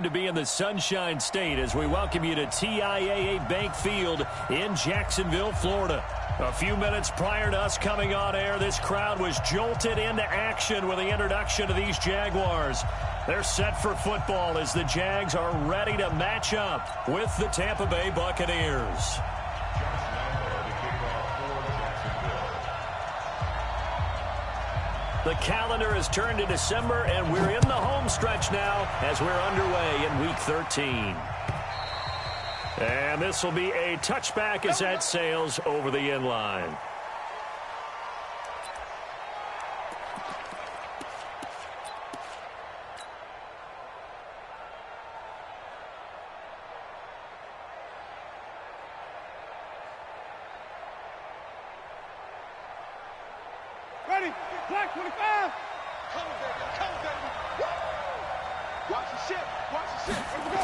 To be in the Sunshine State as we welcome you to TIAA Bank Field in Jacksonville, Florida. A few minutes prior to us coming on air, this crowd was jolted into action with the introduction of these Jaguars. They're set for football as the Jags are ready to match up with the Tampa Bay Buccaneers. The calendar has turned to December, and we're in the home stretch now as we're underway in Week 13. And this will be a touchback as that sails over the end line. Ready, Black 25. Come on, baby. Watch the shit. Here we go.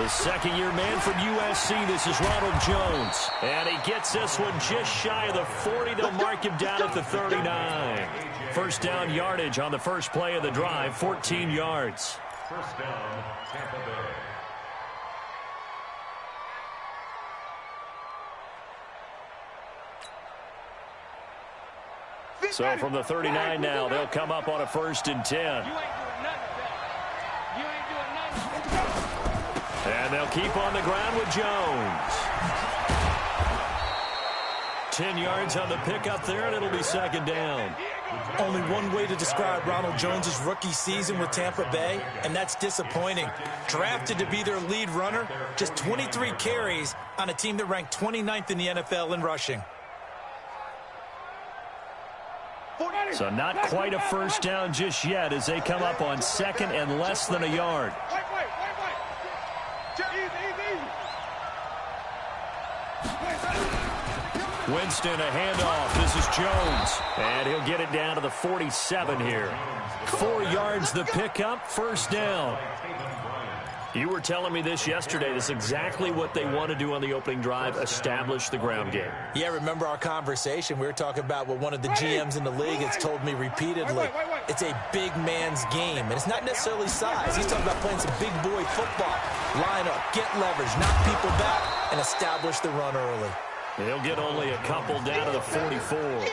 The second-year man from USC, this is Ronald Jones. And he gets this one just shy of the 40. They'll mark him down at the 39. First down yardage on the first play of the drive, 14 yards. First down, Tampa Bay. So from the 39 now, they'll come up on a 1st and 10. And they'll keep on the ground with Jones. 10 yards on the pickup there, and it'll be second down. Only one way to describe Ronald Jones' rookie season with Tampa Bay, and that's disappointing. Drafted to be their lead runner, just 23 carries on a team that ranked 29th in the NFL in rushing. So not quite a first down just yet as they come up on second and less than a yard. Winston, a handoff. This is Jones. And he'll get it down to the 47 here. 4 yards the pickup, first down. You were telling me this yesterday. This is exactly what they want to do on the opening drive, establish the ground game. Yeah, remember our conversation? We were talking about what one of the GMs in the league has told me repeatedly. It's a big man's game, and it's not necessarily size. He's talking about playing some big boy football. Line up, get leverage, knock people back, and establish the run early. They'll get only a couple down to the 44.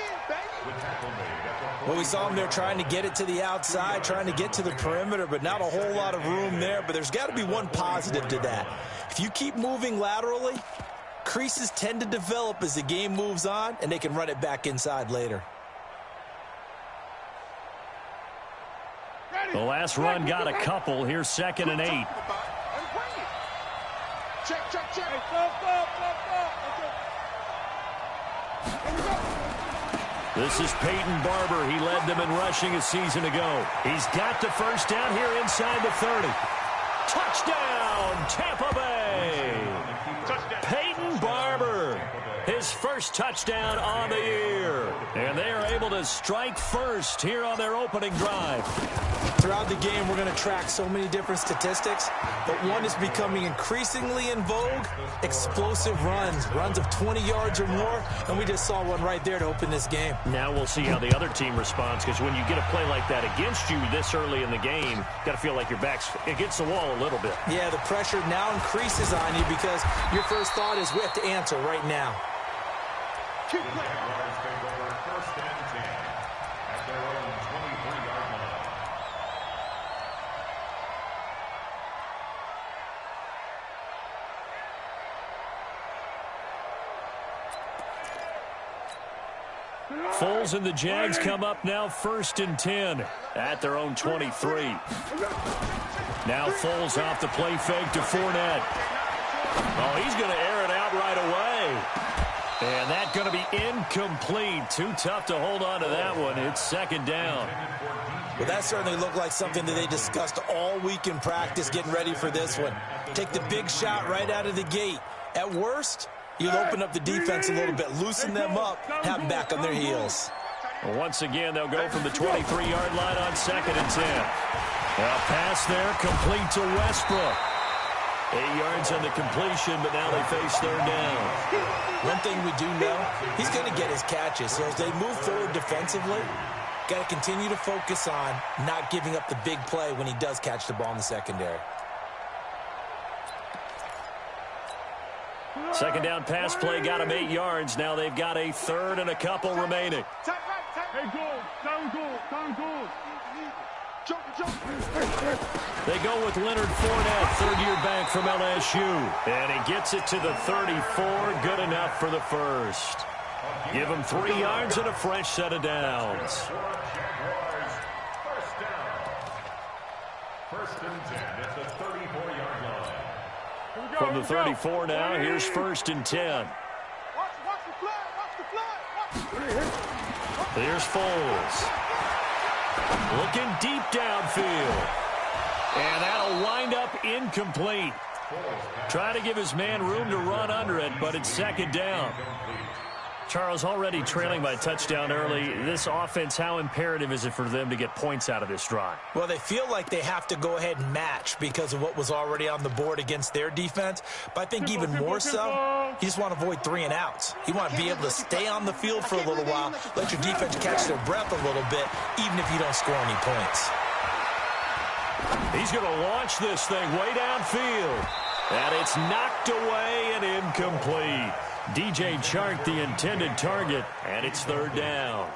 Well, we saw him there trying to get it to the outside, trying to get to the perimeter, but not a whole lot of room there. But there's got to be one positive to that. If you keep moving laterally, creases tend to develop as the game moves on, and they can run it back inside later. The last run got a couple. Here's 2nd and 8. Check. This is Peyton Barber. He led them in rushing a season ago. He's got the first down here inside the 30. Touchdown, Tampa Bay. Peyton Barber, his first touchdown on the year. And they are able to strike first here on their opening drive. Throughout the game, we're going to track so many different statistics, but one is becoming increasingly in vogue: explosive runs of 20 yards or more, and we just saw one right there to open this game. Now we'll see how the other team responds, because when you get a play like that against you this early in the game, you got to feel like your back's against the wall a little bit. Yeah, the pressure now increases on you because your first thought is we have to answer right now. Foles and the Jags come up now 1st and 10 at their own 23. Now Foles off the play fake to Fournette. Oh, he's going to air it out right away. And that's going to be incomplete. Too tough to hold on to that one. It's 2nd down. Well, that certainly looked like something that they discussed all week in practice getting ready for this one. Take the big shot right out of the gate. At worst, you'll open up the defense a little bit, loosen them up, have them back on their heels. Well, once again, they'll go from the 23-yard line on 2nd and 10. A pass there, complete to Westbrook. 8 yards on the completion, but now they face 3rd down. One thing we do know, he's going to get his catches. So as they move forward defensively, Got to continue to focus on not giving up the big play when he does catch the ball in the secondary. Second down pass play got him 8 yards. Now they've got a third and a couple remaining. Hey, goal. Down goal. They go with Leonard Fournette, third-year back from LSU. And he gets it to the 34. Good enough for the first. Give him 3 yards and a fresh set of downs. First and 10 at the 34-yard line. From the 34 now, here's first and 10. Watch the flag. Here's Foles. Looking deep downfield. And that'll wind up incomplete. Trying to give his man room to run under it, but it's second down. Charles, already trailing by touchdown early. This offense, how imperative is it for them to get points out of this drive? Well, they feel like they have to go ahead and match because of what was already on the board against their defense. But I think even more so, you just want to avoid 3 and outs. You want to be able to stay on the field for a little while, let your defense catch their breath a little bit, even if you don't score any points. He's going to launch this thing way downfield. And it's knocked away and incomplete. DJ Chark, the intended target, and it's third down.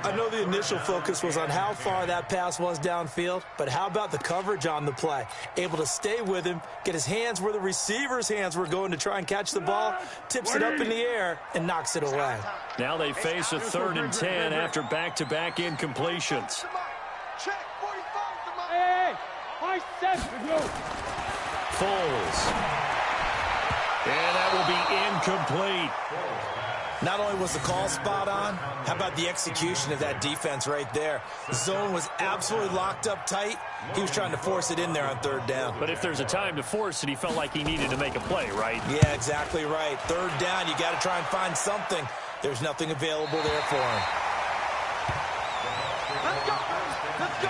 I know the initial focus was on how far that pass was downfield, but how about the coverage on the play? Able to stay with him, get his hands where the receiver's hands were going to try and catch the ball, tips it up in the air, and knocks it away. Now they face a third and 10 after back-to-back incompletions. Hey, Foles. And that will be incomplete. Not only was the call spot on, how about the execution of that defense right there? The zone was absolutely locked up tight. He was trying to force it in there on third down. But if there's a time to force it, he felt like he needed to make a play, right? Yeah, exactly right. Third down, you got to try and find something. There's nothing available there for him. Let's go.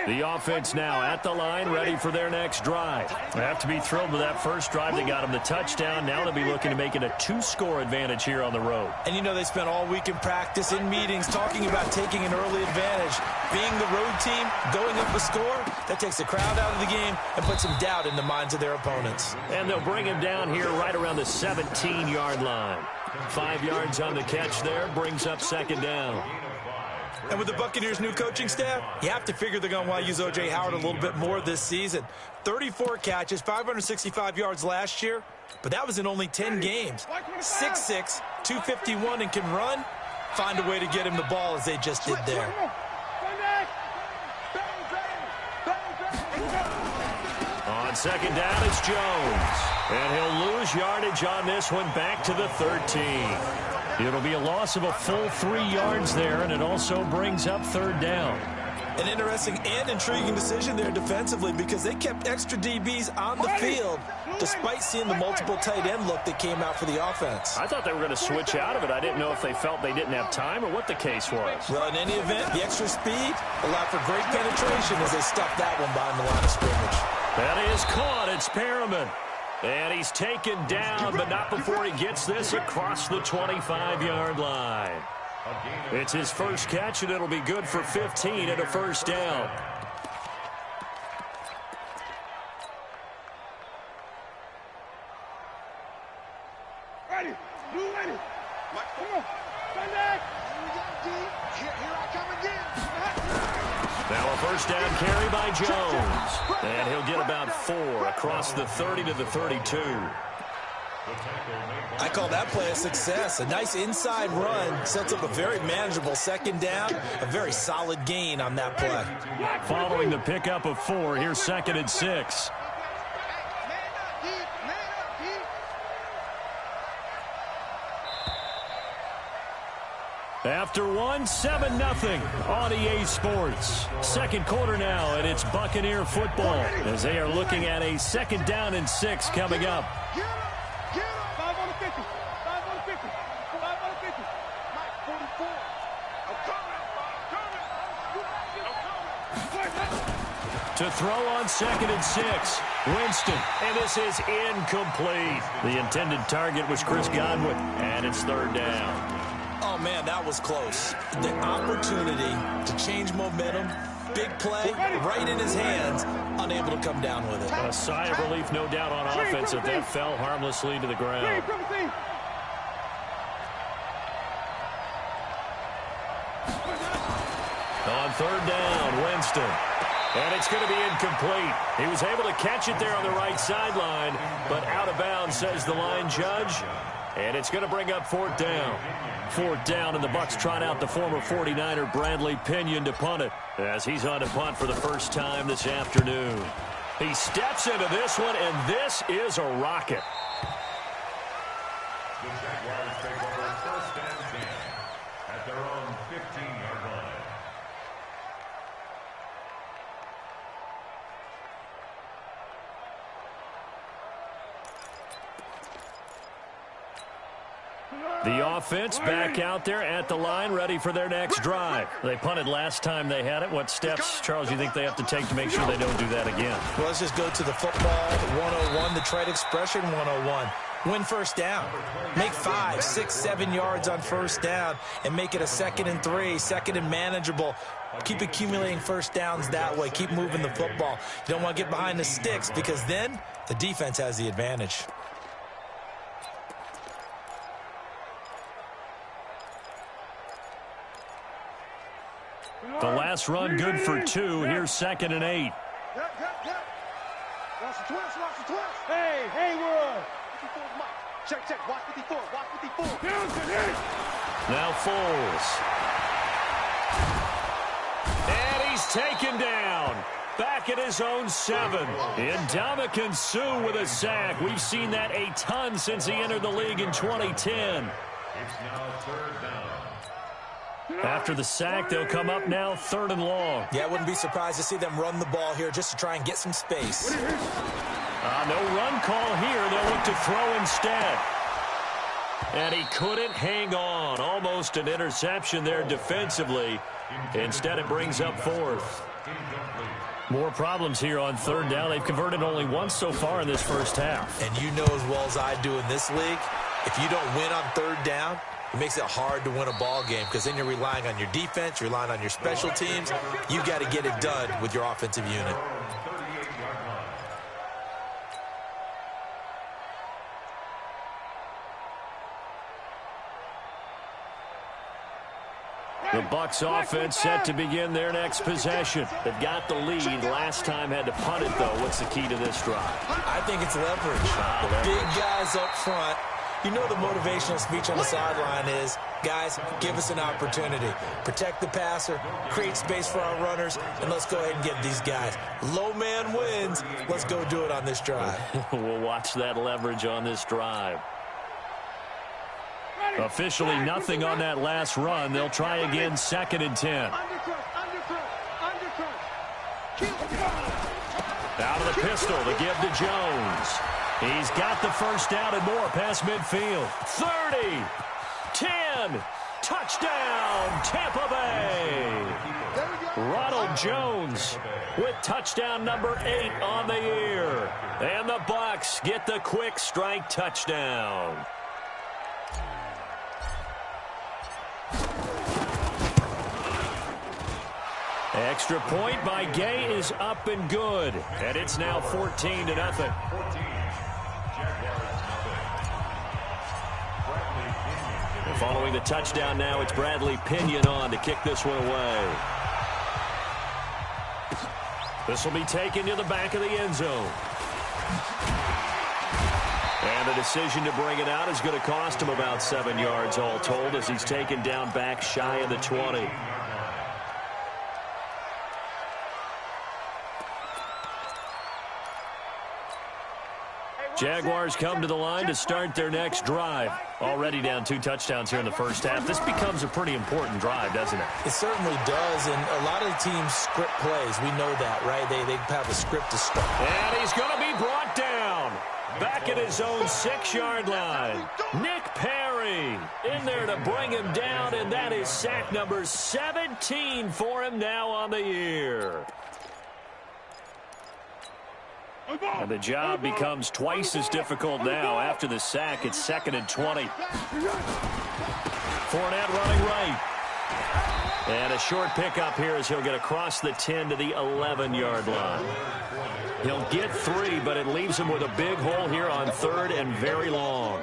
The offense now at the line, ready for their next drive. They have to be thrilled with that first drive that got them the touchdown. Now they'll be looking to make it a 2-score advantage here on the road. And you know they spent all week in practice, in meetings, talking about taking an early advantage. Being the road team, going up a score, that takes the crowd out of the game and puts some doubt in the minds of their opponents. And they'll bring him down here right around the 17-yard line. 5 yards on the catch there, brings up second down. And with the Buccaneers' new coaching staff, you have to figure they're going to want to use O.J. Howard a little bit more this season. 34 catches, 565 yards last year, but that was in only 10 games. 6'6", 251, and can run. Find a way to get him the ball as they just did there. On second down, it's Jones. And he'll lose yardage on this one back to the 13. It'll be a loss of a full 3 yards there, and it also brings up third down. An interesting and intriguing decision there defensively because they kept extra DBs on the field despite seeing the multiple tight end look that came out for the offense. I thought they were going to switch out of it. I didn't know if they felt they didn't have time or what the case was. Well, in any event, the extra speed allowed for great penetration as they stuffed that one behind the line of scrimmage. That is caught. It's Perriman. And he's taken down, but not before he gets this across the 25-yard line. It's his first catch, and it'll be good for 15 and a first down. Ready. Blue ready. Come on. Sunday. Here I come again. Now a first down carry by Jones. And he'll get about 4 across the 30 to the 32. I call that play a success. A nice inside run sets up a very manageable second down. A very solid gain on that play. Following the pickup of 4, here's second and 6. After 1, 7-0 on EA Sports. Second quarter now, and it's Buccaneer football as they are looking at a second down and 6 coming up. 5 on the 50. 5 on the 50. 5 on the 50. Mike, 44. I'm coming. To throw on second and 6. Winston, and this is incomplete. The intended target was Chris Godwin, and it's third down. Oh, man, that was close. The opportunity to change momentum, big play, right in his hands, unable to come down with it. A sigh of relief, no doubt, on offense if that fell harmlessly to the ground. On third down, Winston. And it's going to be incomplete. He was able to catch it there on the right sideline, but out of bounds, says the line judge. And it's going to bring up fourth down. Fourth down, and the Bucs trot out the former 49er Bradley Pinion to punt it, as he's on to punt for the first time this afternoon. He steps into this one, and this is a rocket. The Jaguars take over first and 10 at their own 15-yard line. The offense back out there at the line, ready for their next drive. They punted last time they had it. What steps, Charles, you think they have to take to make sure they don't do that again? Well, let's just go to the football 101, the trade expression 101. Win first down. Make 5, 6, 7 yards on first down and make it a 2nd and 3, 2nd and manageable. Keep accumulating first downs that way. Keep moving the football. You don't want to get behind the sticks because then the defense has the advantage. The last run good for 2. Here's 2nd and 8. Hey, Haywood. Check. Watch 54. Now Foles. And he's taken down. Back at his own 7. Ndamukong Suh with a sack. We've seen that a ton since he entered the league in 2010. It's now third down. After the sack, they'll come up now 3rd and long. Yeah, I wouldn't be surprised to see them run the ball here just to try and get some space. No run call here. They'll look to throw instead. And he couldn't hang on. Almost an interception there defensively. Instead, it brings up 4th. More problems here on 3rd down. They've converted only once so far in this first half. And you know as well as I do in this league, if you don't win on 3rd down, it makes it hard to win a ball game because then you're relying on your defense, you're relying on your special teams. You've got to get it done with your offensive unit. The Bucs offense set to begin their next possession. They've got the lead. Last time had to punt it, though. What's the key to this drive? I think it's leverage. The big guys up front. You know the motivational speech on the sideline is, guys, give us an opportunity. Protect the passer, create space for our runners, and let's go ahead and get these guys. Low man wins. Let's go do it on this drive. We'll watch that leverage on this drive. Officially nothing on that last run. They'll try again 2nd and 10. Out of the pistol to give to Jones. He's got the first down and more past midfield. 30, 10, touchdown, Tampa Bay. Ronald Jones with touchdown number 8 on the year. And the Bucs get the quick strike touchdown. Extra point by Gay is up and good. And it's now 14-0. Following the touchdown now, it's Bradley Pinion on to kick this one away. This will be taken to the back of the end zone. And the decision to bring it out is going to cost him about 7 yards all told as he's taken down back shy of the 20. Jaguars come to the line to start their next drive. Already down 2 touchdowns here in the first half. This becomes a pretty important drive, doesn't it? It certainly does, and a lot of the teams script plays. We know that, right? They have a script to start. And he's going to be brought down. Back at his own 6-yard line. Nick Perry in there to bring him down, and that is sack number 17 for him now on the year. And the job becomes twice as difficult now. After the sack, it's 2nd and 20. Fournette running right. And a short pickup here as he'll get across the 10 to the 11-yard line. He'll get 3, but it leaves him with a big hole here on 3rd and very long.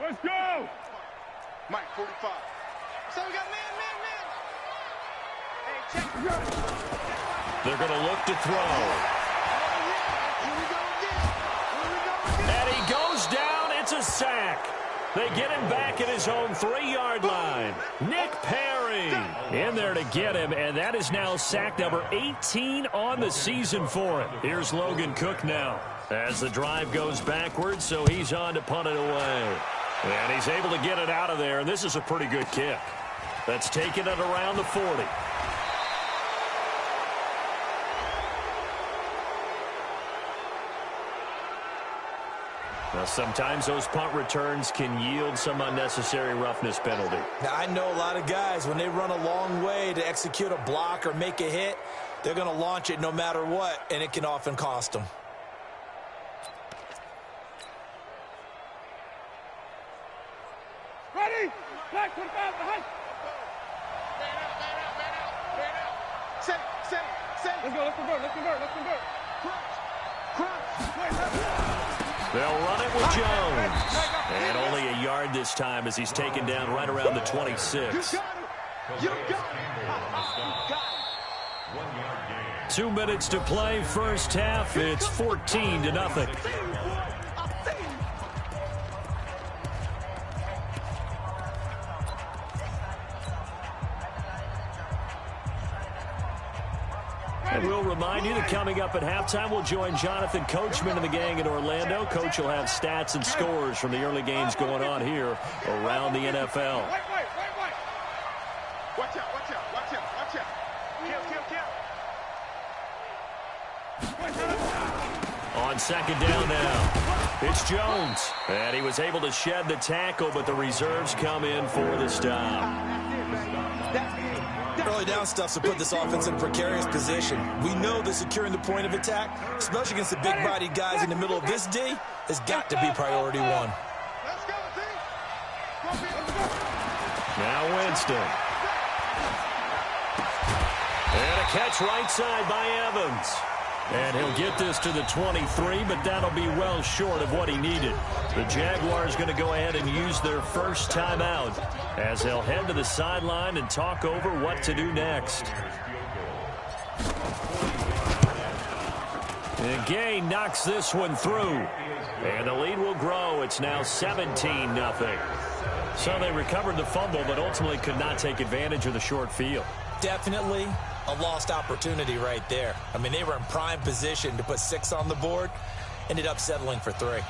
Let's go! Mike, 45. So we got man. Hey, check. They're going to look to throw. And he goes down. It's a sack. They get him back at his own 3-yard line. Nick Perry in there to get him, and that is now sack number 18 on the season for him. Here's Logan Cook now as the drive goes backwards, so he's on to punt it away. And he's able to get it out of there, and this is a pretty good kick. That's taken it around the 40. Now, sometimes those punt returns can yield some unnecessary roughness penalty. Now, I know a lot of guys, when they run a long way to execute a block or make a hit, they're going to launch it no matter what, and it can often cost them. Ready? Black 25 behind. Man out. Set. Let's convert. They'll run it with Jones. And only a yard this time as he's taken down right around the 26. You got it. 2 minutes to play, first half. It's 14-0. And we'll remind you that coming up at halftime, we'll join Jonathan Coachman and the gang in Orlando. Coach will have stats and scores from the early games going on here around the NFL. Right. Watch out. Kill. On 2nd down now, it's Jones. And he was able to shed the tackle, but the reserves come in for the stop. Early down stuff's to put this offense in a precarious position. We know that securing the point of attack, especially against the big-bodied guys in the middle of this D, has got to be priority 1. Let's go, team. Now Winston. And a catch right side by Evans. And he'll get this to the 23, but that'll be well short of what he needed. The Jaguars going to go ahead and use their first timeout as they'll head to the sideline and talk over what to do next. And Gay knocks this one through. And the lead will grow. It's now 17-0. So they recovered the fumble, but ultimately could not take advantage of the short field. Definitely a lost opportunity right there. I mean, they were in prime position to put 6 on the board, ended up settling for 3.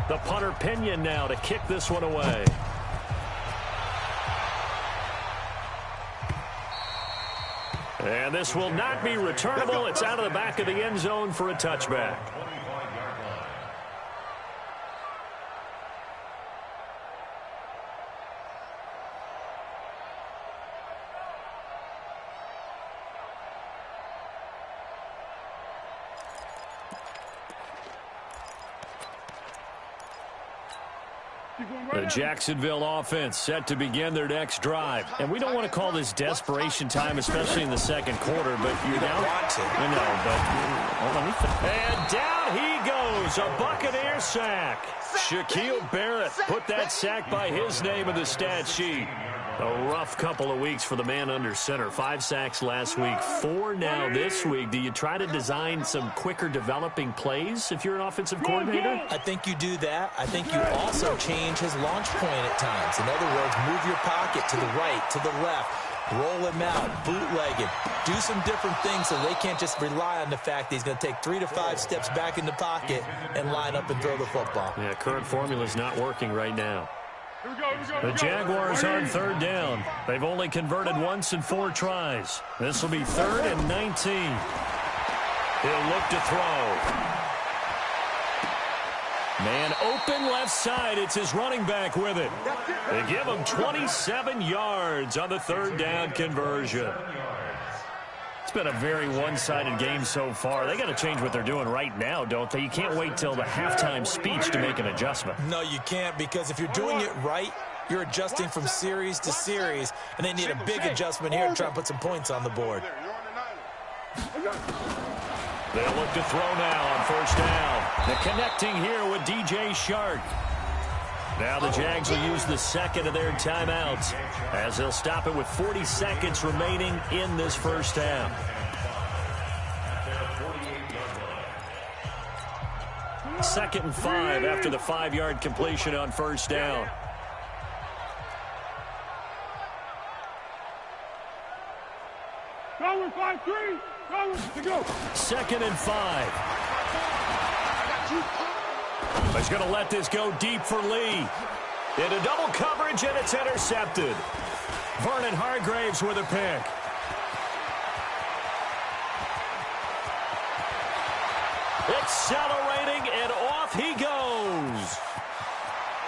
The punter Pinion now to kick this one away. And this will not be returnable. It's out of the back of the end zone for a touchback. The Jacksonville offense set to begin their next drive. And we don't want to call this desperation time, especially in the second quarter, but you're down. I know, but and down he goes. A Buccaneer sack. Shaquille Barrett put that sack by his name in the stat sheet. A rough couple of weeks for the man under center. 5 sacks last week, 4 now this week. Do you try to design some quicker developing plays if you're an offensive coordinator? I think you do that. I think you also change his launch point at times. In other words, move your pocket to the right, to the left, roll him out, bootleg him, do some different things so they can't just rely on the fact that he's going to take 3 to 5 steps back in the pocket and line up and throw the football. Yeah, current formula is not working right now. The Jaguars on third down. They've only converted once in 4 tries. This will be 3rd and 19. He'll look to throw. Man open left side. It's his running back with it. They give him 27 yards on the 3rd down conversion. It's been a very one-sided game so far. They got to change what they're doing right now, don't they? You can't wait till the halftime speech to make an adjustment. No, you can't, because if you're doing it right, you're adjusting from series to series, and they need a big adjustment here to try and put some points on the board. They'll look to throw now on 1st down. The connecting here with DJ Shark. Now the Jags will use the 2nd of their timeouts as they'll stop it with 40 seconds remaining in this 1st half. Second and 5 after the 5-yard completion on 1st down. Going 5-3. Going to go. 2nd and 5. He's going to let this go deep for Lee. Into double coverage, and it's intercepted. Vernon Hargraves with a pick. Accelerating, and off he goes.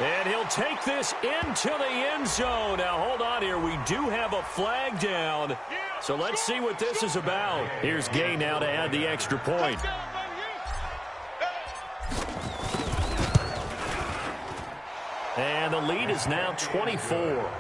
And he'll take this into the end zone. Now, hold on here. We do have a flag down. So let's see what this is about. Here's Gay now to add the extra point. And the lead is now 24.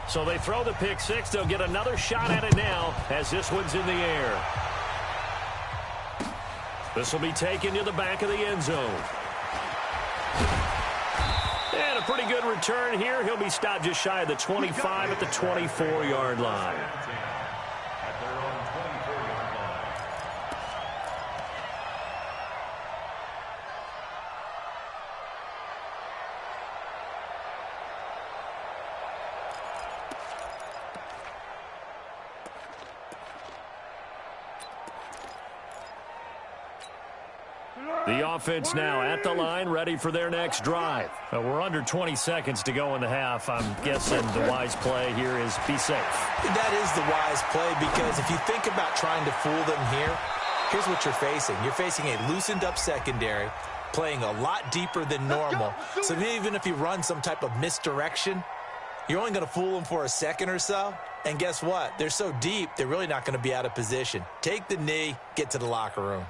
So they throw the pick six. They'll get another shot at it now as this one's in the air. This will be taken to the back of the end zone. And a pretty good return here. He'll be stopped just shy of the 25 at the 24-yard line. The offense now at the line, ready for their next drive. We're under 20 seconds to go in the half. I'm guessing the wise play here is be safe. That is the wise play, because if you think about trying to fool them here, here's what you're facing. You're facing a loosened up secondary, playing a lot deeper than normal. So even if you run some type of misdirection, you're only going to fool them for a second or so. And guess what? They're so deep, they're really not going to be out of position. Take the knee, get to the locker room.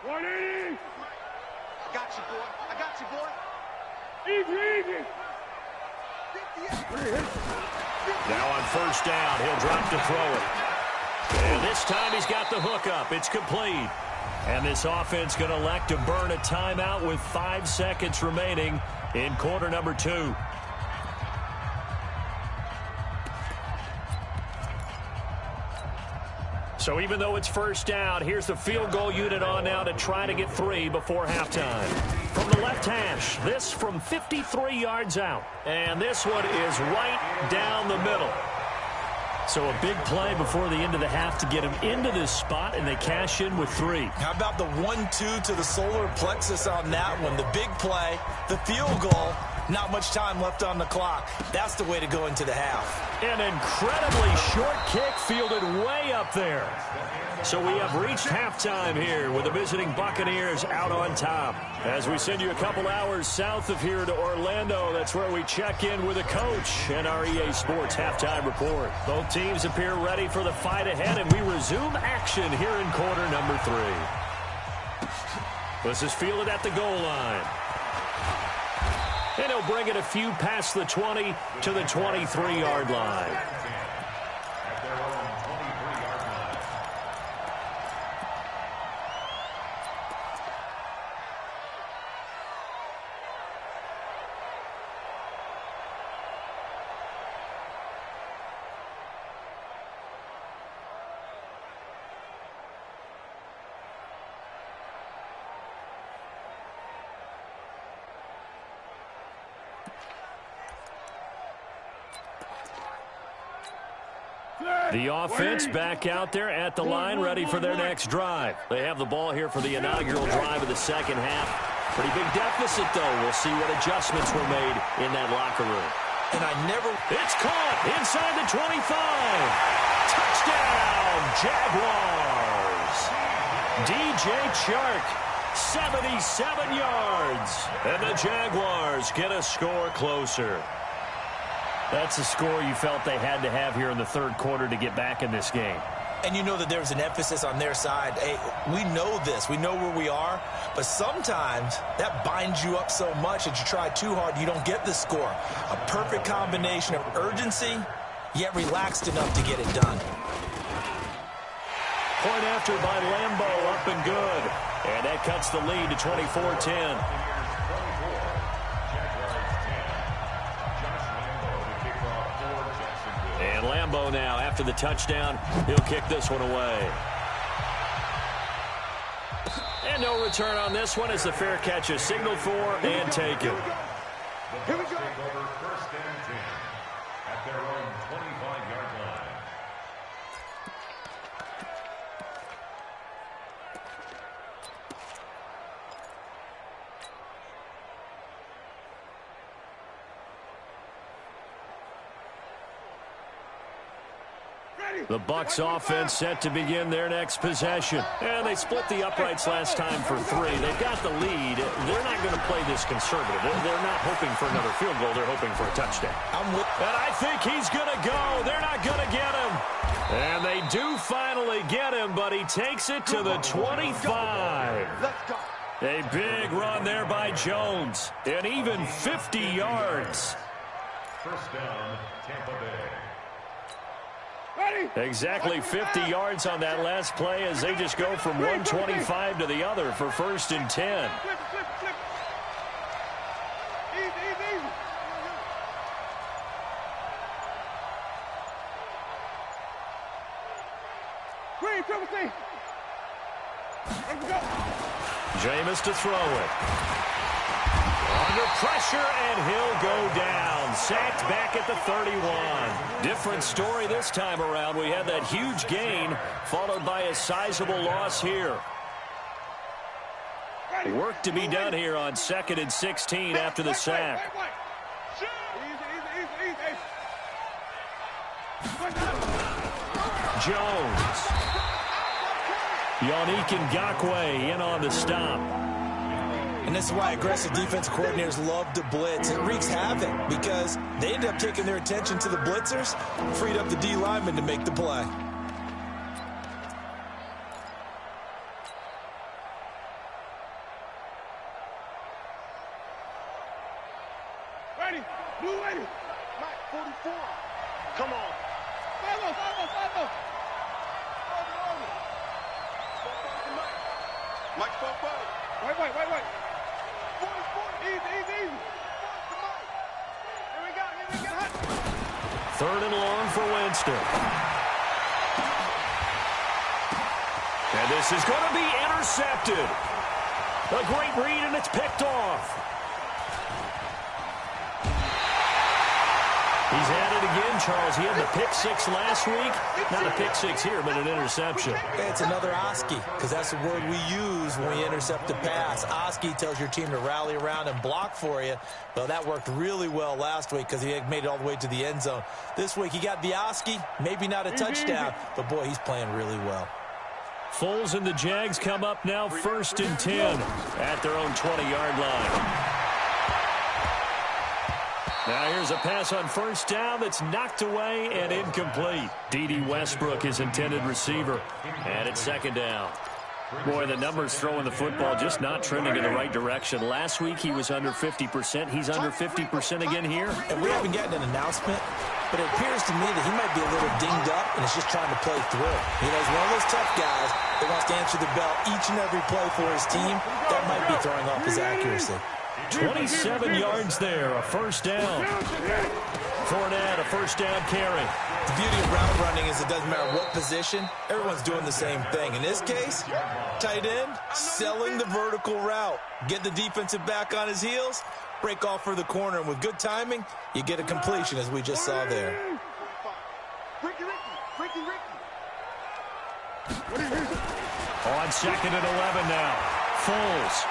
180. I got you, boy. I got you, boy. Easy. Now on first down, he'll drop to throw it. And this time he's got the hook up. It's complete. And this offense going to elect to burn a timeout with 5 seconds remaining in quarter number 2. So even though it's first down, here's the field goal unit on now to try to get 3 before halftime. From the left hash, this from 53 yards out. And this one is right down the middle. So a big play before the end of the half to get him into this spot, and they cash in with 3. How about the 1-2 to the solar plexus on that one? The big play, the field goal, not much time left on the clock. That's the way to go into the half. An incredibly short kick fielded way up there. So we have reached halftime here with the visiting Buccaneers out on top. As we send you a couple hours south of here to Orlando, that's where we check in with the coach and our EA Sports halftime report. Both teams appear ready for the fight ahead, and we resume action here in quarter number 3. This is fielded at the goal line. And he'll bring it a few past the 20 to the 23-yard line. The offense back out there at the line, ready for their next drive. They have the ball here for the inaugural drive of the second half. Pretty big deficit, though. We'll see what adjustments were made in that locker room. And It's caught inside the 25. Touchdown, Jaguars. DJ Chark, 77 yards. And the Jaguars get a score closer. That's a score you felt they had to have here in the third quarter to get back in this game. And you know that there was an emphasis on their side. Hey, we know this. We know where we are. But sometimes that binds you up so much that you try too hard, you don't get the score. A perfect combination of urgency, yet relaxed enough to get it done. Point after by Lambeau, up and good. And that cuts the lead to 24-10. And Lambeau now, after the touchdown, he'll kick this one away. And no return on this one as the fair catch is signaled for and taken. Here we go. First and 10 at their own 25-yard line. The Bucs offense set to begin their next possession. And they split the uprights last time for 3. They've got the lead. They're not going to play this conservative. They're not hoping for another field goal. They're hoping for a touchdown. And I think he's going to go. They're not going to get him. And they do finally get him, but he takes it to the 25. A big run there by Jones. And even 50 yards. First down, Tampa Bay. Exactly 50 yards on that last play as they just go from 125 to the other for first and 10. Flip. Easy. Green, triple C. Let's go. Jameis to throw it. Under pressure, and he'll go down. Sacked back at the 31. Different story this time around. We had that huge gain, followed by a sizable loss here. Work to be done here on 2nd and 16 after the sack. Jones. Yannick Ngakoue in on the stop. And this is why aggressive defense coordinators love to blitz. It wreaks havoc because they end up taking their attention to the blitzers, freed up the D lineman to make the play. Ready. Blue ready. Mike, 44. Come on. Follow. Mike, forward. Wait. 44. Easy. Here we go. 3rd and long for Winston. And this is going to be intercepted. A great read, and it's picked off. He's at it again, Charles. He had the pick 6 last week. Not a pick 6 here, but an interception. It's another Oski, because that's the word we use when we intercept a pass. Oski tells your team to rally around and block for you. Well, that worked really well last week because he made it all the way to the end zone. This week he got the Oski, maybe not a touchdown, but boy, he's playing really well. Foles and the Jags come up now 1st and 10 at their own 20-yard line. Now here's a pass on 1st down that's knocked away and incomplete. D.D. Westbrook, his intended receiver, and it's 2nd down. Boy, the numbers throwing the football just not trending in the right direction. Last week he was under 50%. He's under 50% again here. And we haven't gotten an announcement, but it appears to me that he might be a little dinged up and is just trying to play through. You know, he's one of those tough guys that wants to answer the bell each and every play for his team. That might be throwing off his accuracy. 27 yards there, a 1st down. Fournette, a 1st down carry. The beauty of route running is it doesn't matter what position, everyone's doing the same thing. In this case, tight end, selling the vertical route. Get the defensive back on his heels, break off for the corner, and with good timing, you get a completion as we just saw there. On 2nd and 11 now. Foles.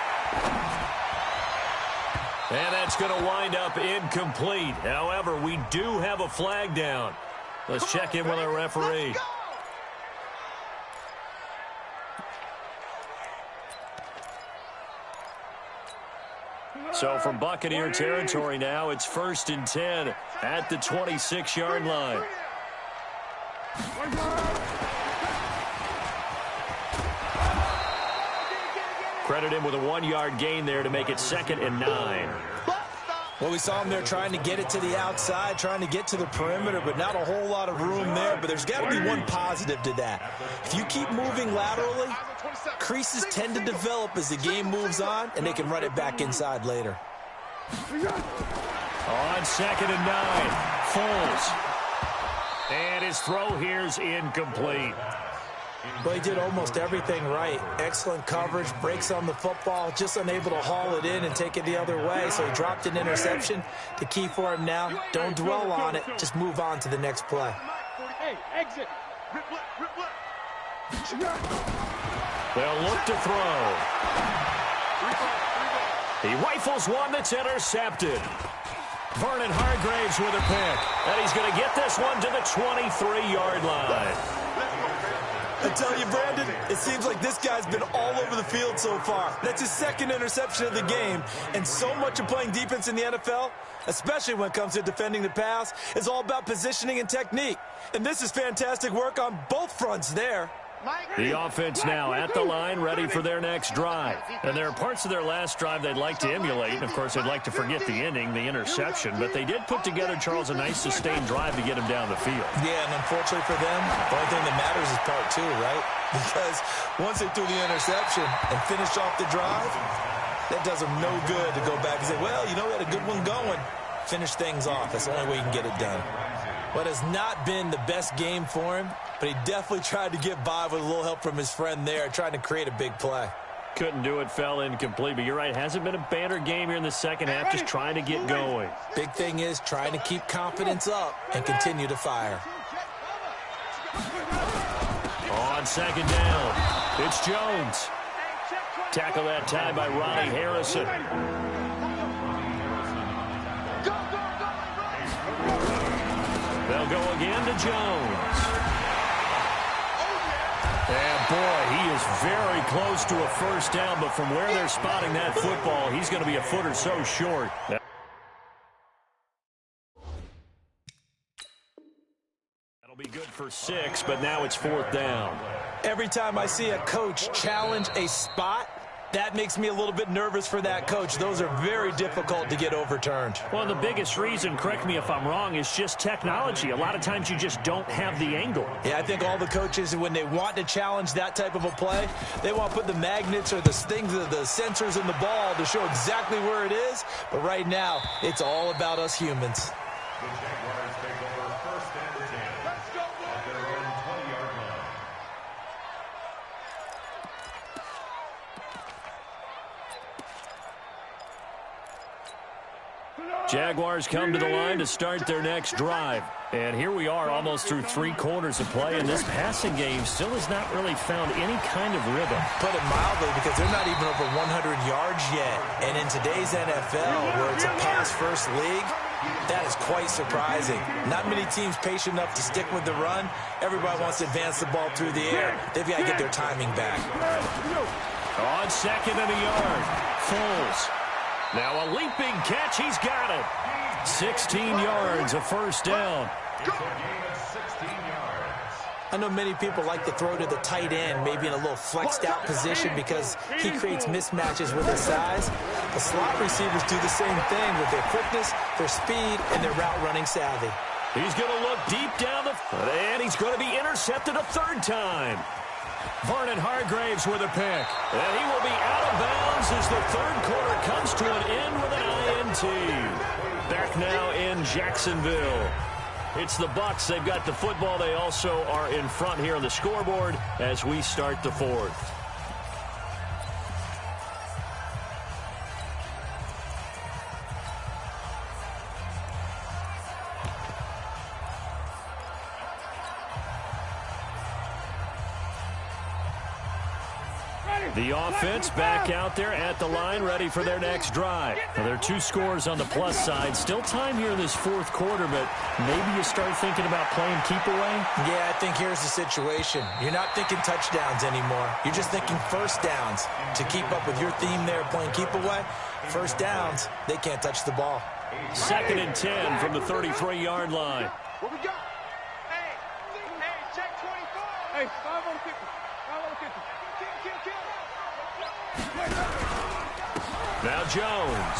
And that's going to wind up incomplete. However, we do have a flag down. Let's check in with our referee. So from Buccaneer territory now, it's 1st and 10 at the 26-yard line. Credit him with a 1-yard gain there to make it 2nd and 9. Well, we saw him there trying to get it to the outside, trying to get to the perimeter, but not a whole lot of room there. But there's got to be one positive to that. If you keep moving laterally, creases tend to develop as the game moves on, and they can run it back inside later. On 2nd and 9, Foles. And his throw here's incomplete. Well, he did almost everything right. Excellent coverage, breaks on the football, just unable to haul it in and take it the other way. So he dropped an interception. The key for him now, don't dwell on it. Just move on to the next play. Hey, exit. They'll look to throw. He rifles one that's intercepted. Vernon Hargreaves with a pick. And he's going to get this one to the 23-yard line. I tell you, Brandon, it seems like this guy's been all over the field so far. That's his 2nd interception of the game. And so much of playing defense in the NFL, especially when it comes to defending the pass, is all about positioning and technique. And this is fantastic work on both fronts there. The offense now at the line, ready for their next drive. And there are parts of their last drive they'd like to emulate. And, of course, they'd like to forget the ending, the interception. But they did put together, Charles, a nice sustained drive to get him down the field. Yeah, and unfortunately for them, the only thing that matters is part 2, right? Because once they threw the interception and finished off the drive, that does them no good to go back and say, well, you know, we had a good one going. Finish things off. That's the only way you can get it done. What has not been the best game for him, but he definitely tried to get by with a little help from his friend there, trying to create a big play. Couldn't do it, fell incomplete. But you're right, hasn't been a banner game here in the second half, just trying to get going. Big thing is trying to keep confidence up and continue to fire. On 2nd down, it's Jones. Tackle that time by Ronnie Harrison. They'll go again to Jones. And, boy, he is very close to a first down, but from where they're spotting that football, he's going to be a foot or so short. That'll be good for 6, but now it's 4th down. Every time I see a coach challenge a spot, that makes me a little bit nervous for that coach. Those are very difficult to get overturned. Well, the biggest reason, correct me if I'm wrong, is just technology. A lot of times you just don't have the angle. Yeah, I think all the coaches, when they want to challenge that type of a play, they want to put the magnets or the things, the sensors in the ball to show exactly where it is. But right now, it's all about us humans. The Jaguars take over 1st and 10 at their own 20-yard line. Jaguars come to the line to start their next drive. And here we are almost through 3 quarters of play, and this passing game still has not really found any kind of rhythm. Put it mildly, because they're not even over 100 yards yet. And in today's NFL, where it's a pass-first league, that is quite surprising. Not many teams patient enough to stick with the run. Everybody wants to advance the ball through the air. They've got to get their timing back. On 2nd and a yard, Foles. Now a leaping catch, he's got it. 16 yards, a first down. I know many people like to throw to the tight end, maybe in a little flexed out position because he creates mismatches with his size. The slot receivers do the same thing with their quickness, their speed, and their route running savvy. He's going to look deep down the field, and he's going to be intercepted a 3rd time. Vernon Hargreaves with a pick. And he will be out of bounds as the 3rd quarter comes to an end with an INT. Back now in Jacksonville. It's the Bucs. They've got the football. They also are in front here on the scoreboard as we start the 4th. The offense back out there at the line, ready for their next drive. Now, there are 2 scores on the plus side. Still time here in this 4th quarter, but maybe you start thinking about playing keep away? Yeah, I think here's the situation. You're not thinking touchdowns anymore. You're just thinking first downs. To keep up with your theme there, playing keep away, first downs, they can't touch the ball. 2nd and 10 from the 33-yard line. What we got? Hey, check 24. Hey, 5 on 50. 5 on 50. Kill. Now Jones.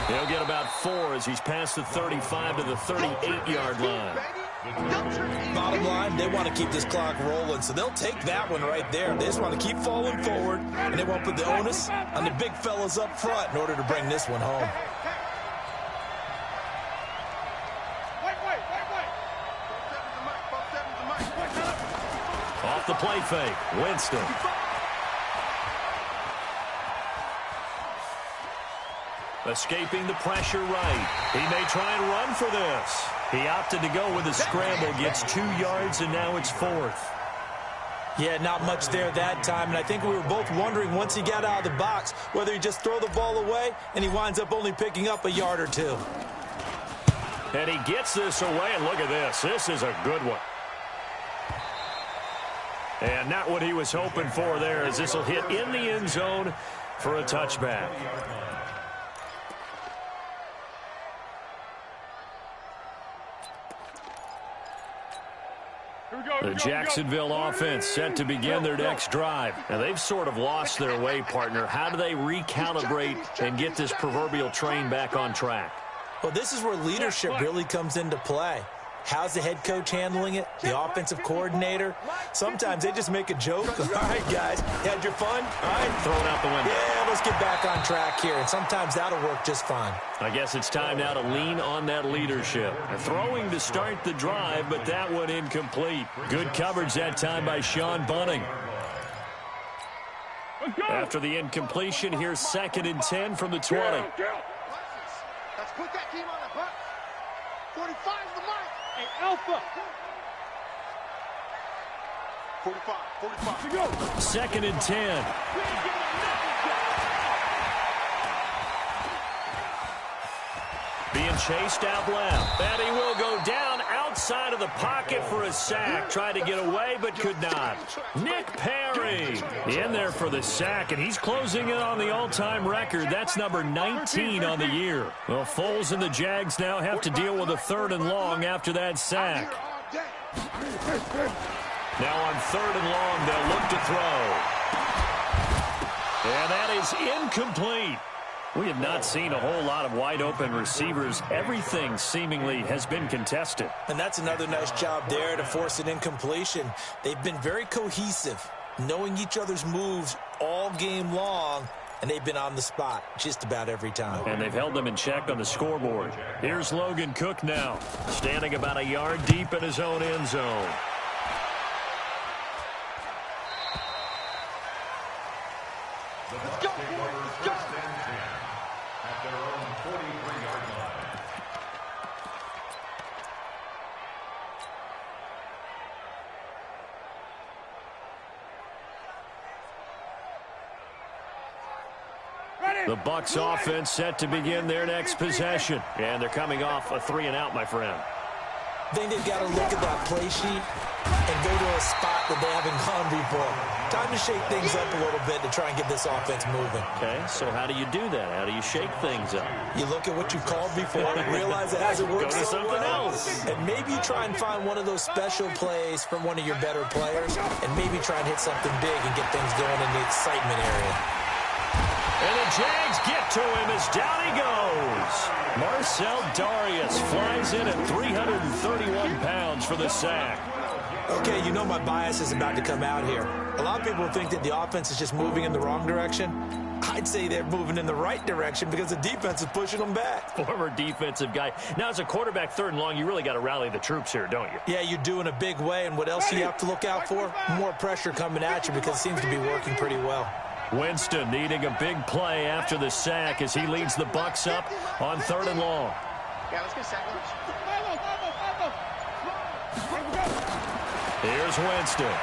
He'll get about 4 as he's past the 35 to the 38-yard line. Bottom line, they want to keep this clock rolling, so they'll take that one right there. They just want to keep falling forward, and they won't put the onus on the big fellas up front in order to bring this one home. Off the play fake, Winston. Escaping the pressure right. He may try and run for this. He opted to go with a scramble, gets 2 yards, and now it's 4th. Yeah, not much there that time, and I think we were both wondering once he got out of the box whether he'd just throw the ball away, and he winds up only picking up a yard or 2. And he gets this away, and look at this. This is a good one. And not what he was hoping for there, as this will hit in the end zone for a touchback. The Jacksonville offense set to begin their next drive. Now, they've sort of lost their way, partner. How do they recalibrate and get this proverbial train back on track? Well, this is where leadership really comes into play. How's the head coach handling it? The offensive coordinator? Sometimes they just make a joke. All right, guys, you had your fun? All right. Throw it out the window. Yeah, let's get back on track here. And sometimes that'll work just fine. I guess it's time now to lean on that leadership. Throwing to start the drive, but that one incomplete. Good coverage that time by Sean Bunting. After the incompletion, here's 2nd and 10 from the 20. Let's put that team on the hook. 45's the mark. Hey, Alpha. 45. Go. 2nd and 10. Being chased out left. And he will go down outside of the pocket for a sack. Tried to get away, but could not. Nick Perry in there for the sack, and he's closing in on the all-time record. That's number 19 on the year. Well, Foles and the Jags now have to deal with a 3rd and long after that sack. Now on 3rd and long, they'll look to throw. And that is incomplete. We have not seen a whole lot of wide-open receivers. Everything seemingly has been contested. And that's another nice job there to force an incompletion. They've been very cohesive, knowing each other's moves all game long, and they've been on the spot just about every time. And they've held them in check on the scoreboard. Here's Logan Cook now, standing about a yard deep in his own end zone. Let's go, boys. Let's go. At their own 43-yard line. The Bucs offense set to begin their next possession. And they're coming off a 3-and-out, my friend. I think they've got to look at that play sheet and go to a spot that they haven't gone before. Time to shake things up a little bit to try and get this offense moving. Okay, so how do you do that? How do you shake things up? You look at what you called before and realize it hasn't worked Go to so something well. else. And maybe you try and find one of those special plays from one of your better players and maybe try and hit something big and get things going in the excitement area. And the Jags get to him as down he goes. Marcel Darius flies in at 331 pounds for the sack. Okay, you know my bias is about to come out here. A lot of people think that the offense is just moving in the wrong direction. I'd say they're moving in the right direction because the defense is pushing them back. Former defensive guy. Now, as a quarterback 3rd and long, you really got to rally the troops here, don't you? Yeah, you do in a big way. And what else do you have to look out for? More pressure coming at you because it seems to be working pretty well. Winston needing a big play after the sack as he leads the Bucs up on 3rd and long. Yeah, let's get sack. Here's Winston.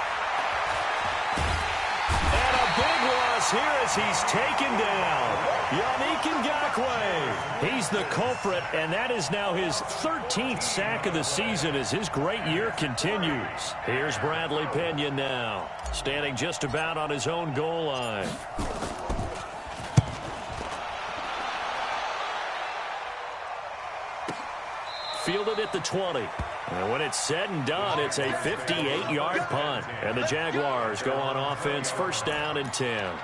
falls here as he's taken down. He's the culprit, and that is now his 13th sack of the season as his great year continues. Here's Bradley Pinion now, standing just about on his own goal line. Fielded at the 20. And when it's said and done, it's a 58-yard punt. And the Jaguars go on offense, first down and 10.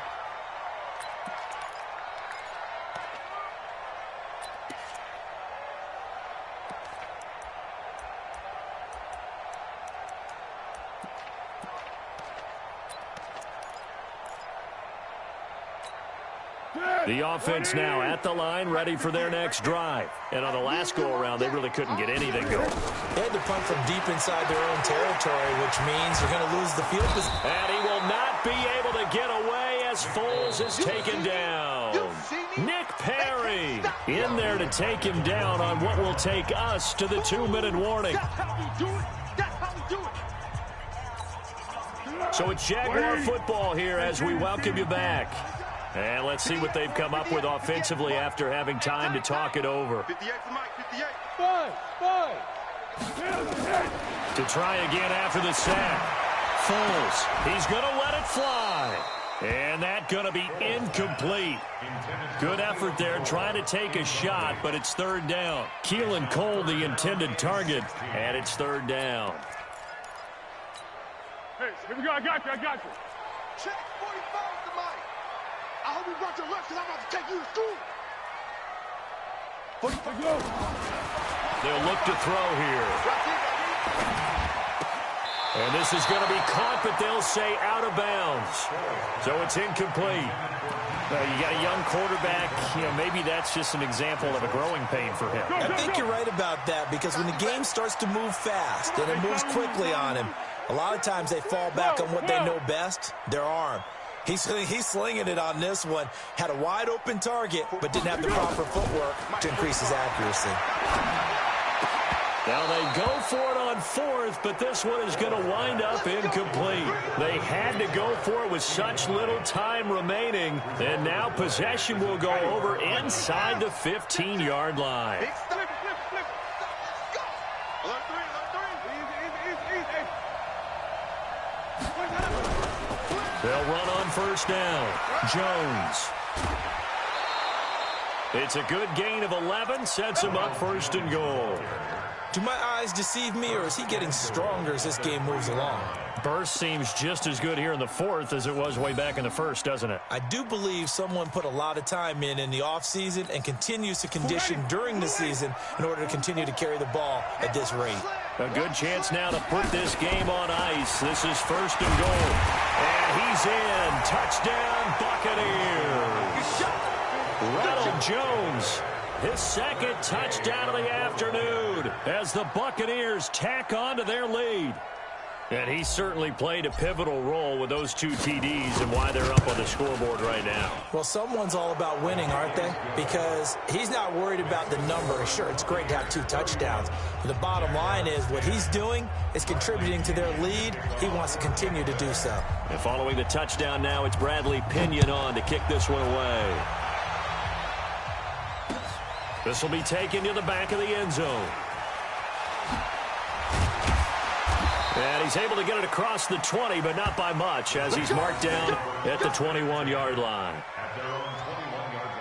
The offense now at the line, ready for their next drive. And on the last go-around, they really couldn't get anything going. They had to punt from deep inside their own territory, which means they're going to lose the field position. And he will not be able to get away as Foles is taken down. Nick Perry in there to take him down on what will take us to the 2-minute warning. So it's Jaguar football here as we welcome you back. And let's see what they've come up with offensively after having time to talk it over. 58 for Mike, 58. To try again after the sack. Foles, he's going to let it fly. And that's going to be incomplete. Good effort there trying to take a shot, but it's third down. Keelan Cole, the intended target, and it's third down. Hey, here we go. I got you. Check 45 to Mike. I hope you brought your lunch because I'm about to take you to school. They'll look to throw here. And this is going to be caught, but they'll say out of bounds. So it's incomplete. You got a young quarterback. Maybe that's just an example of a growing pain for him. I think you're right about that because when the game starts to move fast and it moves quickly on him, a lot of times they fall back on what they know best, their arm. He's slinging it on this one. Had a wide open target, but didn't have the proper footwork to increase his accuracy. Now they go for it on fourth, but this one is going to wind up incomplete. They had to go for it with such little time remaining, and now possession will go over inside the 15-yard line. They'll run on first down. Jones. It's a good gain of 11, sets him up first and goal. Do my eyes deceive me, or is he getting stronger as this game moves along? Burst seems just as good here in the fourth as it was way back in the first, doesn't it? I do believe someone put a lot of time in the offseason and continues to condition during the season in order to continue to carry the ball at this rate. A good chance now to put this game on ice. This is first and goal. And he's in. Touchdown, Buccaneers. Ronald Jones, his second touchdown of the afternoon as the Buccaneers tack on to their lead. And he certainly played a pivotal role with those two TDs and why they're up on the scoreboard right now. Well, someone's all about winning, aren't they? Because he's not worried about the number. Sure, it's great to have 2 touchdowns. But the bottom line is what he's doing is contributing to their lead. He wants to continue to do so. And following the touchdown now, it's Bradley Pinion on to kick this one away. This will be taken to the back of the end zone. And he's able to get it across the 20, but not by much, as he's marked down at the 21-yard line. At their own 21-yard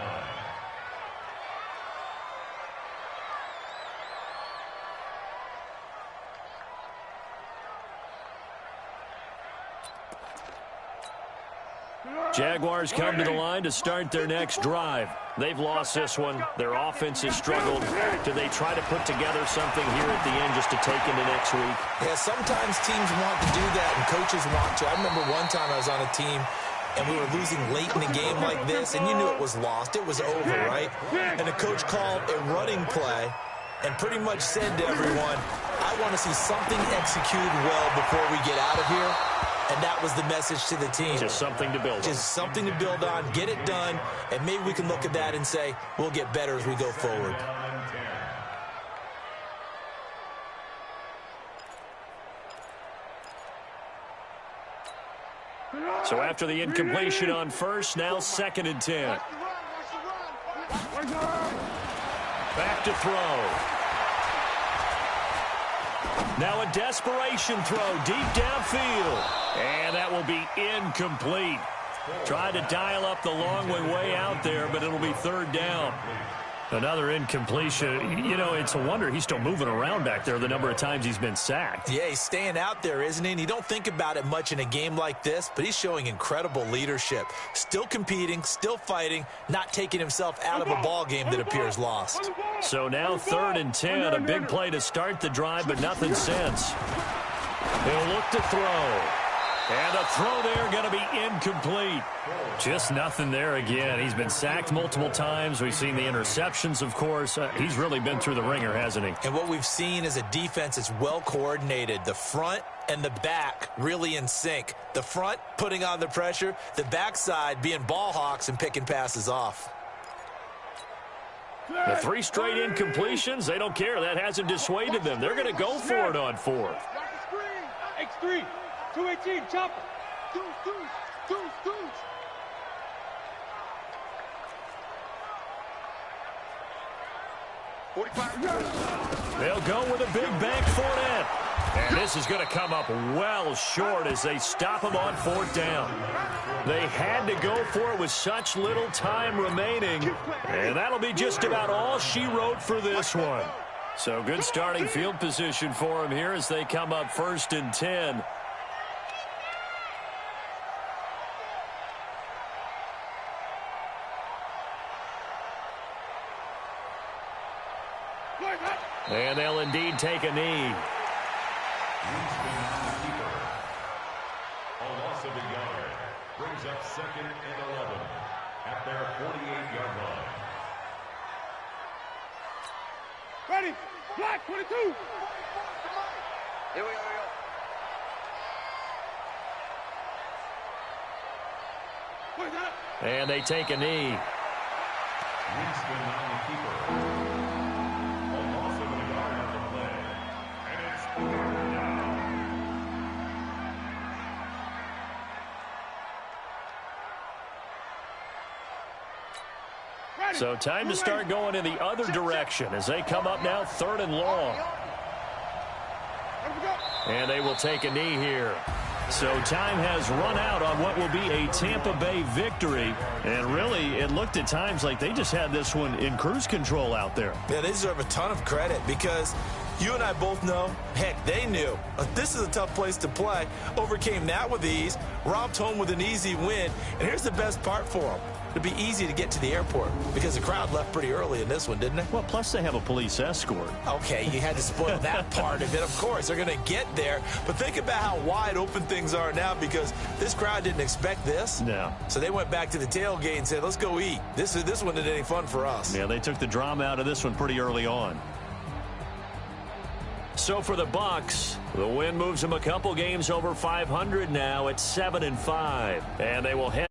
line. Jaguars come to the line to start their next drive. They've lost this one. Their offense has struggled. Do they try to put together something here at the end just to take into next week? Yeah, sometimes teams want to do that and coaches want to. I remember one time I was on a team and we were losing late in a game like this, and you knew it was lost. It was over, right? And the coach called a running play and pretty much said to everyone, I want to see something executed well before we get out of here. And that was the message to the team. Just something to build on. Just something to build on, get it done, and maybe we can look at that and say, we'll get better as we go forward. So after the incompletion on first, now 2nd and 10. Back to throw. Now a desperation throw deep downfield. And that will be incomplete. Tried to dial up the long way out there, but it'll be 3rd down. Another incompletion. You know, it's a wonder he's still moving around back there the number of times he's been sacked. Yeah, he's staying out there, isn't he? And you don't think about it much in a game like this, but he's showing incredible leadership. Still competing, still fighting, not taking himself out of a ball game that appears lost. So now 3rd and 10, a big play to start the drive, but nothing since. He'll look to throw. And a throw there going to be incomplete. Just nothing there again. He's been sacked multiple times. We've seen the interceptions, of course. He's really been through the ringer, hasn't he? And what we've seen is a defense that's well coordinated. The front and the back really in sync. The front putting on the pressure, the backside being ball hawks and picking passes off. The 3 straight incompletions, they don't care. That hasn't dissuaded them. They're going to go for it on 4th. X3. 218, chopper. Deuce. 45. They'll go with a big bank Fournette. And this is going to come up well short as they stop him on 4th down. They had to go for it with such little time remaining. And that'll be just about all she wrote for this one. So good starting field position for him here as they come up 1st and 10. And they'll indeed take a knee. A loss of a yard brings up 2nd and 11 at their 48-yard line. Ready. Black 22. Here we go. And they take a knee. Winston on the keeper. A loss of a yard on the play. And it's 3rd down. So time to start going in the other direction as they come up now 3rd and long. And they will take a knee here. So time has run out on what will be a Tampa Bay victory. And really, it looked at times like they just had this one in cruise control out there. Yeah, they deserve a ton of credit because you and I both know, heck, they knew. This is a tough place to play. Overcame that with ease, romped home with an easy win. And here's the best part for them. It'd be easy to get to the airport because the crowd left pretty early in this one, didn't it? Well, plus they have a police escort. Okay, you had to spoil that part of it. Of course, they're going to get there. But think about how wide open things are now because this crowd didn't expect this. No. So they went back to the tailgate and said, let's go eat. This one isn't any fun for us. Yeah, they took the drama out of this one pretty early on. So for the Bucs, the win moves them a couple games over 500 now at 7-5. And they will head